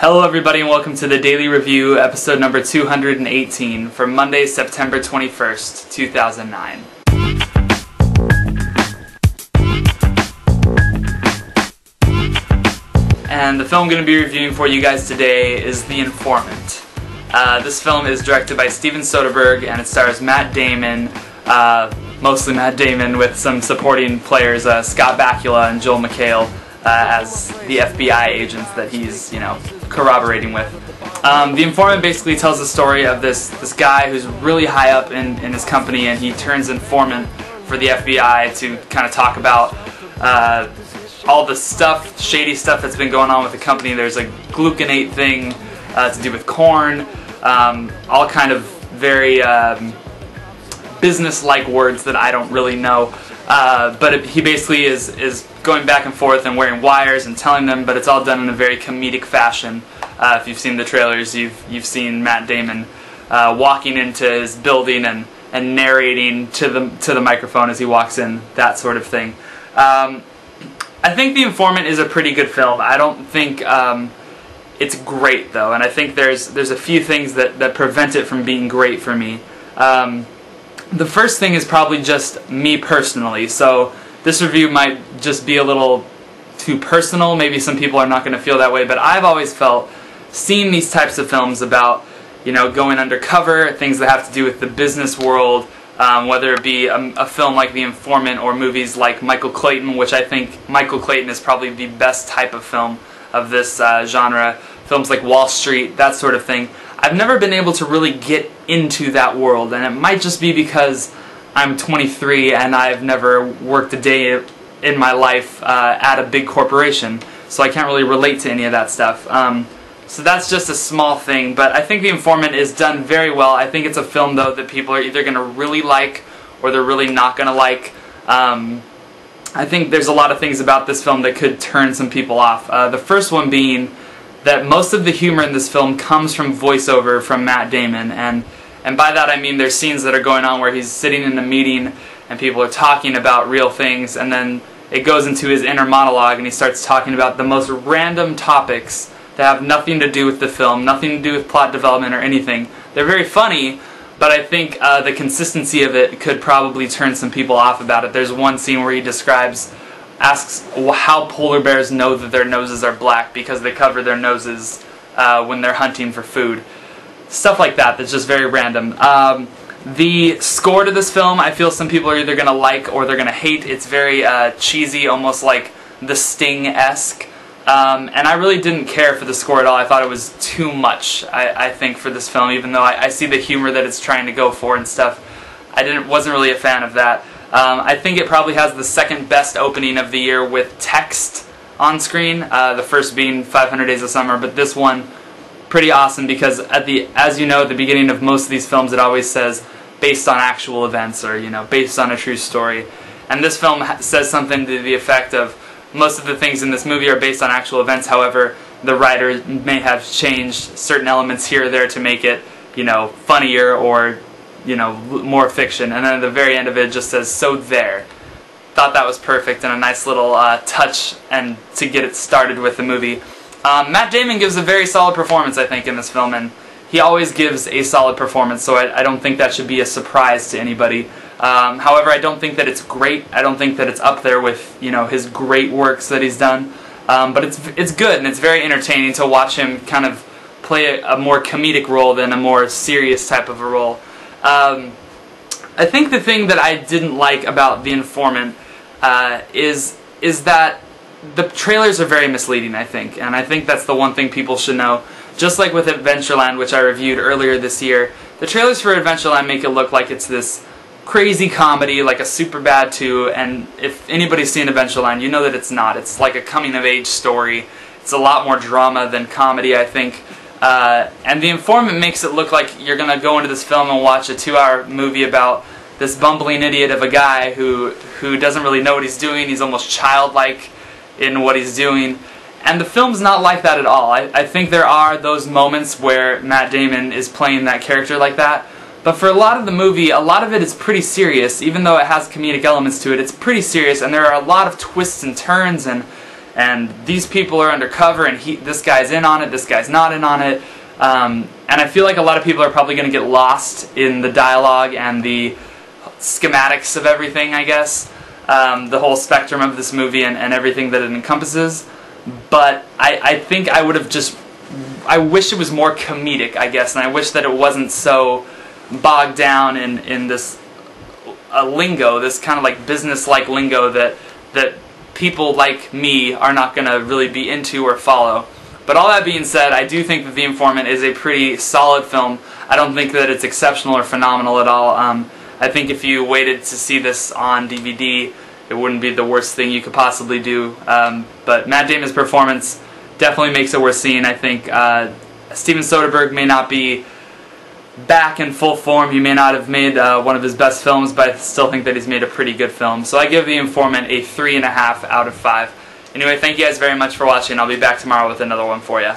Hello everybody and welcome to the Daily Review, episode number 218 for Monday, September 21st, 2009. And the film I'm going to be reviewing for you guys today is The Informant. This film is directed by Steven Soderbergh and it stars Matt Damon, mostly Matt Damon with some supporting players, Scott Bakula and Joel McHale as the FBI agents that he's, corroborating with. The Informant basically tells the story of this guy who's really high up in his company, and he turns informant for the FBI to kind of talk about all the shady stuff that's been going on with the company. There's a gluconate thing to do with corn, all kind of very business-like words that I don't really know. But he basically is going back and forth and wearing wires and telling them, but it's all done in a very comedic fashion. If you've seen the trailers, you've seen Matt Damon walking into his building and narrating to the microphone as he walks in, that sort of thing. I think The Informant is a pretty good film. I don't think it's great though, and I think there's a few things that prevent it from being great for me. The first thing is probably just me personally, so this review might just be a little too personal. Maybe some people are not going to feel that way, but I've always felt, seeing these types of films about, going undercover, things that have to do with the business world, whether it be a film like The Informant or movies like Michael Clayton, which I think Michael Clayton is probably the best type of film of this genre, films like Wall Street, that sort of thing. I've never been able to really get into that world, and it might just be because I'm 23 and I've never worked a day in my life at a big corporation, so I can't really relate to any of that stuff. So that's just a small thing, but I think The Informant is done very well. I think it's a film, though, that people are either going to really like or they're really not going to like. I think there's a lot of things about this film that could turn some people off. The first one being that most of the humor in this film comes from voiceover from Matt Damon, and by that I mean there's scenes that are going on where he's sitting in a meeting and people are talking about real things, and then it goes into his inner monologue and he starts talking about the most random topics that have nothing to do with the film, nothing to do with plot development or anything. They're very funny, but I think the consistency of it could probably turn some people off about it. There's one scene where he asks how polar bears know that their noses are black because they cover their noses when they're hunting for food. Stuff like that that's just very random. The score to this film, I feel some people are either going to like or they're going to hate. It's very cheesy, almost like The Sting-esque. And I really didn't care for the score at all. I thought it was too much, I think, for this film, even though I see the humor that it's trying to go for and stuff. Wasn't really a fan of that. I think it probably has the second best opening of the year with text on screen, the first being 500 Days of Summer, but this one pretty awesome because as you know, at the beginning of most of these films it always says based on actual events or based on a true story. And this film says something to the effect of most of the things in this movie are based on actual events, however the writer may have changed certain elements here or there to make it funnier or more fiction, and then at the very end of it just says, "So there." Thought that was perfect and a nice little touch and to get it started with the movie. Matt Damon gives a very solid performance, I think, in this film, and he always gives a solid performance, so I don't think that should be a surprise to anybody. However, I don't think that it's great. I don't think that it's up there with his great works that he's done, but it's good and it's very entertaining to watch him kind of play a more comedic role than a more serious type of a role. I think the thing that I didn't like about The Informant is that the trailers are very misleading, I think, and I think that's the one thing people should know. Just like with Adventureland, which I reviewed earlier this year, the trailers for Adventureland make it look like it's this crazy comedy, like a Superbad 2, and if anybody's seen Adventureland, you know that it's not. It's like a coming-of-age story. It's a lot more drama than comedy, I think. And The Informant makes it look like you're going to go into this film and watch a 2-hour movie about this bumbling idiot of a guy who doesn't really know what he's doing. He's almost childlike in what he's doing. And the film's not like that at all. I think there are those moments where Matt Damon is playing that character like that. But for a lot of the movie, a lot of it is pretty serious. Even though it has comedic elements to it, it's pretty serious. And there are a lot of twists and turns and and these people are undercover, and this guy's in on it, this guy's not in on it. And I feel like a lot of people are probably going to get lost in the dialogue and the schematics of everything, I guess. The whole spectrum of this movie and everything that it encompasses. But I think I would have just... I wish it was more comedic, I guess, and I wish that it wasn't so bogged down in this lingo, this kind of like business-like lingo that people like me are not going to really be into or follow. But all that being said, I do think that The Informant is a pretty solid film. I don't think that it's exceptional or phenomenal at all. I think if you waited to see this on DVD, it wouldn't be the worst thing you could possibly do. But Matt Damon's performance definitely makes it worth seeing. I think Steven Soderbergh may not be back in full form. He may not have made one of his best films, but I still think that he's made a pretty good film. So I give The Informant a 3.5 out of 5. Anyway, thank you guys very much for watching. I'll be back tomorrow with another one for you.